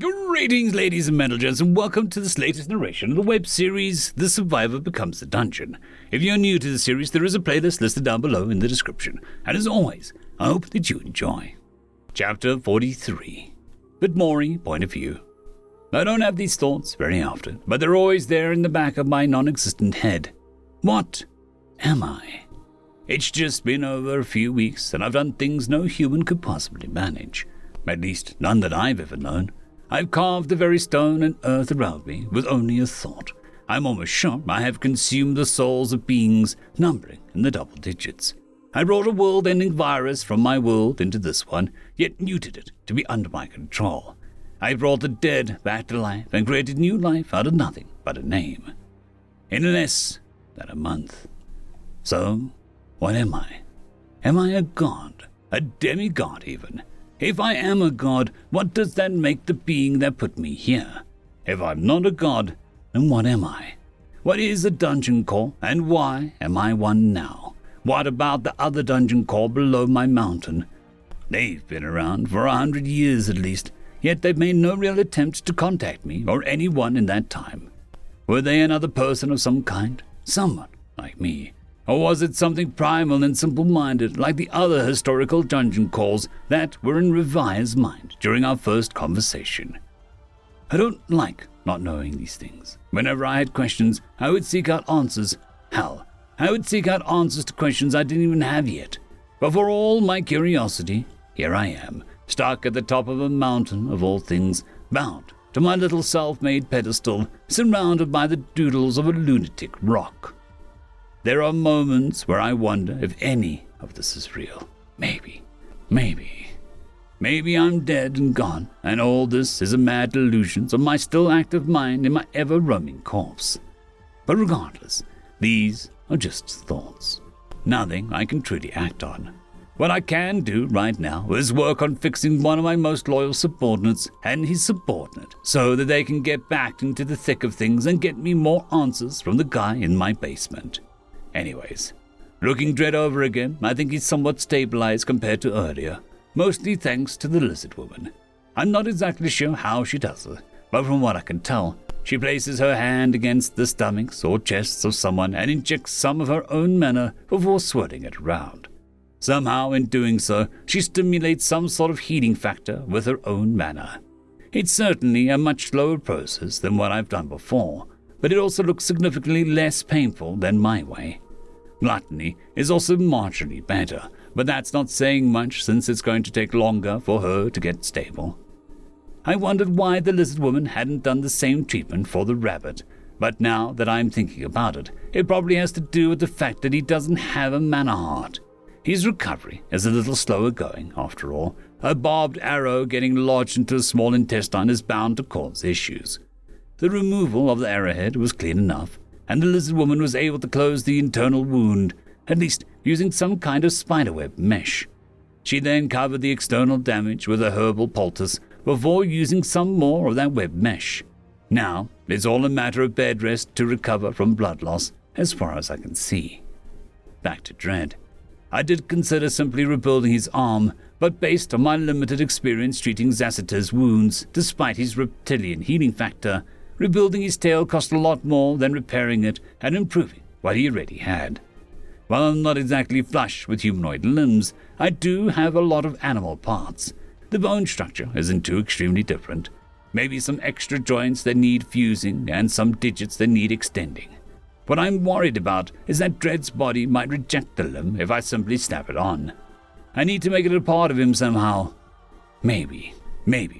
Greetings, ladies and gentlemen, and welcome to this latest narration of the web series, The Survivor Becomes the Dungeon. If you're new to the series, there is a playlist listed down below in the description. And as always, I hope that you enjoy. Chapter 43. Bitmori Point of View. I don't have these thoughts very often, but they're always there in the back of my non-existent head. What am I? It's just been over a few weeks, and I've done things no human could possibly manage. At least none that I've ever known. I've carved the very stone and earth around me with only a thought. I'm almost sure I have consumed the souls of beings numbering in the double digits. I brought a world-ending virus from my world into this one, yet muted it to be under my control. I brought the dead back to life and created new life out of nothing but a name. In less than a month. So, what am I? Am I a god? A demigod even? If I am a god, what does that make the being that put me here? If I'm not a god, then what am I? What is a dungeon core, and why am I one now? What about the other dungeon core below my mountain? They've been around for 100 years at least, yet they've made no real attempt to contact me or anyone in that time. Were they another person of some kind? Someone like me? Or was it something primal and simple-minded, like the other historical dungeon calls that were in Revire's mind during our first conversation? I don't like not knowing these things. Whenever I had questions, I would seek out answers. Hell, I would seek out answers to questions I didn't even have yet. But for all my curiosity, here I am, stuck at the top of a mountain of all things, bound to my little self-made pedestal, surrounded by the doodles of a lunatic rock. There are moments where I wonder if any of this is real. Maybe I'm dead and gone, and all this is a mad delusion of my still active mind in my ever-roaming corpse. But regardless, these are just thoughts. Nothing I can truly act on. What I can do right now is work on fixing one of my most loyal subordinates and his subordinate, so that they can get back into the thick of things and get me more answers from the guy in my basement. Anyways, looking Dread over again, I think he's somewhat stabilized compared to earlier, mostly thanks to the lizard woman. I'm not exactly sure how she does it, but from what I can tell, she places her hand against the stomachs or chests of someone and injects some of her own mana before swirling it around. Somehow, in doing so, she stimulates some sort of healing factor with her own mana. It's certainly a much slower process than what I've done before, but it also looks significantly less painful than my way. Gluttony is also marginally better, but that's not saying much since it's going to take longer for her to get stable. I wondered why the lizard woman hadn't done the same treatment for the rabbit, but now that I'm thinking about it, it probably has to do with the fact that he doesn't have a mana heart. His recovery is a little slower going, after all. A barbed arrow getting lodged into the small intestine is bound to cause issues. The removal of the arrowhead was clean enough, and the lizard woman was able to close the internal wound, at least using some kind of spiderweb mesh. She then covered the external damage with a herbal poultice before using some more of that web mesh. Now, it's all a matter of bed rest to recover from blood loss, as far as I can see. Back to Dread. I did consider simply rebuilding his arm, but based on my limited experience treating Zacitar's wounds, despite his reptilian healing factor, rebuilding his tail cost a lot more than repairing it and improving what he already had. While I'm not exactly flush with humanoid limbs, I do have a lot of animal parts. The bone structure isn't too extremely different. Maybe some extra joints that need fusing and some digits that need extending. What I'm worried about is that Dread's body might reject the limb if I simply snap it on. I need to make it a part of him somehow. Maybe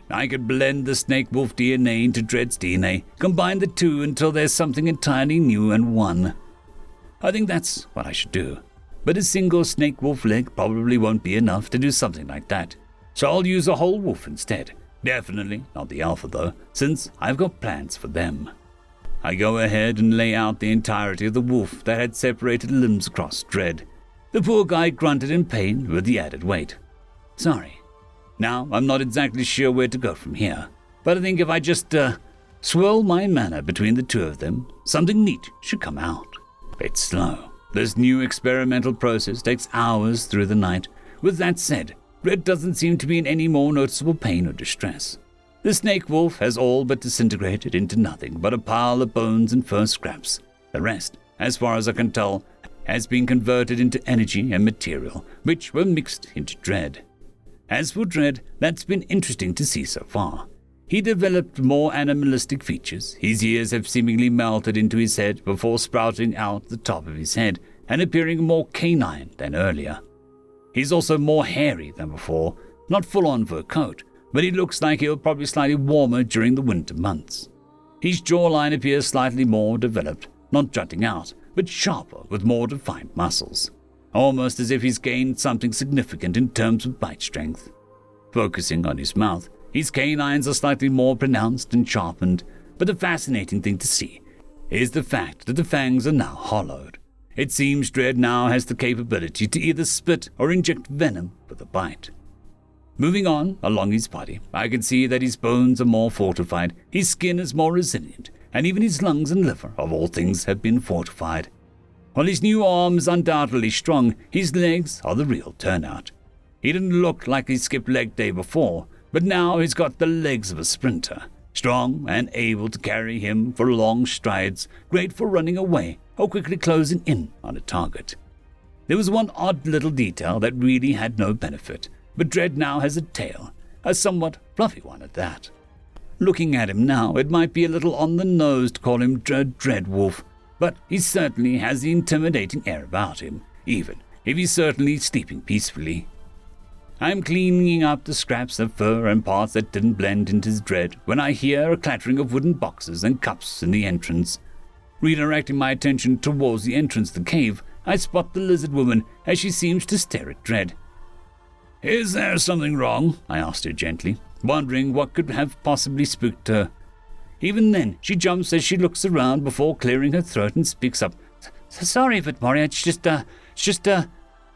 I could blend the snake wolf DNA into Dread's DNA, combine the two until there's something entirely new and one. I think that's what I should do. But a single snake wolf leg probably won't be enough to do something like that. So I'll use a whole wolf instead. Definitely not the alpha though, since I've got plans for them. I go ahead and lay out the entirety of the wolf that had separated limbs across Dread. The poor guy grunted in pain with the added weight. Sorry. Now, I'm not exactly sure where to go from here, but I think if I just swirl my mana between the two of them, something neat should come out. It's slow. This new experimental process takes hours through the night. With that said, Red doesn't seem to be in any more noticeable pain or distress. The snake wolf has all but disintegrated into nothing but a pile of bones and fur scraps. The rest, as far as I can tell, has been converted into energy and material, which were mixed into Dread. As for Dread, that's been interesting to see so far. He developed more animalistic features. His ears have seemingly melted into his head before sprouting out the top of his head and appearing more canine than earlier. He's also more hairy than before, not full-on fur coat, but he looks like he'll probably slightly warmer during the winter months. His jawline appears slightly more developed, not jutting out, but sharper with more defined muscles, almost as if he's gained something significant in terms of bite strength. Focusing on his mouth, his canines are slightly more pronounced and sharpened, but the fascinating thing to see is the fact that the fangs are now hollowed. It seems Dread now has the capability to either spit or inject venom with a bite. Moving on along his body, I can see that his bones are more fortified, his skin is more resilient, and even his lungs and liver, of all things, have been fortified. While his new arm is undoubtedly strong, his legs are the real turnout. He didn't look like he skipped leg day before, but now he's got the legs of a sprinter, strong and able to carry him for long strides, great for running away or quickly closing in on a target. There was one odd little detail that really had no benefit, but Dread now has a tail, a somewhat fluffy one at that. Looking at him now, it might be a little on the nose to call him Dread Wolf, but he certainly has the intimidating air about him, even if he's certainly sleeping peacefully. I'm cleaning up the scraps of fur and parts that didn't blend into his Dread when I hear a clattering of wooden boxes and cups in the entrance. Redirecting my attention towards the entrance to the cave, I spot the lizard woman as she seems to stare at Dread. "Is there something wrong?" I asked her gently, wondering what could have possibly spooked her. Even then, she jumps as she looks around before clearing her throat and speaks up. Sorry, Vitmoria, it's just,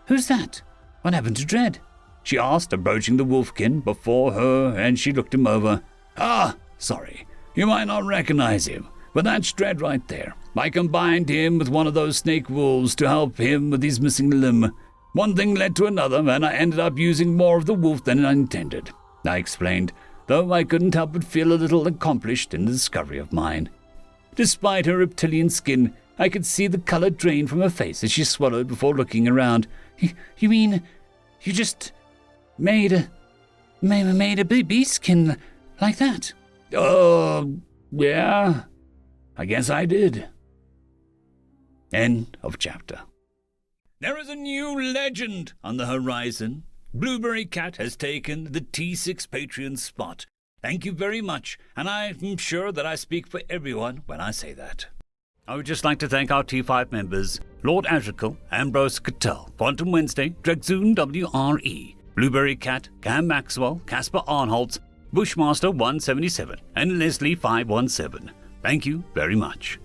who's that? What happened to Dread?" she asked, approaching the wolfkin before her, and she looked him over. "Ah, sorry. You might not recognize him, but that's Dread right there. I combined him with one of those snake wolves to help him with his missing limb. One thing led to another, and I ended up using more of the wolf than I intended," I explained, though I couldn't help but feel a little accomplished in the discovery of mine. Despite her reptilian skin, I could see the color drain from her face as she swallowed before looking around. You mean you just made a baby skin like that?" Yeah, I guess I did." End of chapter. There is a new legend on the horizon. Blueberry Cat has taken the T6 Patreon spot. Thank you very much, and I'm sure that I speak for everyone when I say that. I would just like to thank our T5 members, Lord Azrekahl, AmbroseKTal, Quantem Wensday, Dragzoon W.R.E, Blueberry Cat, Cam Maxwell, Casper Arnholtz, Bushmaster 177, and Leslie 517. Thank you very much.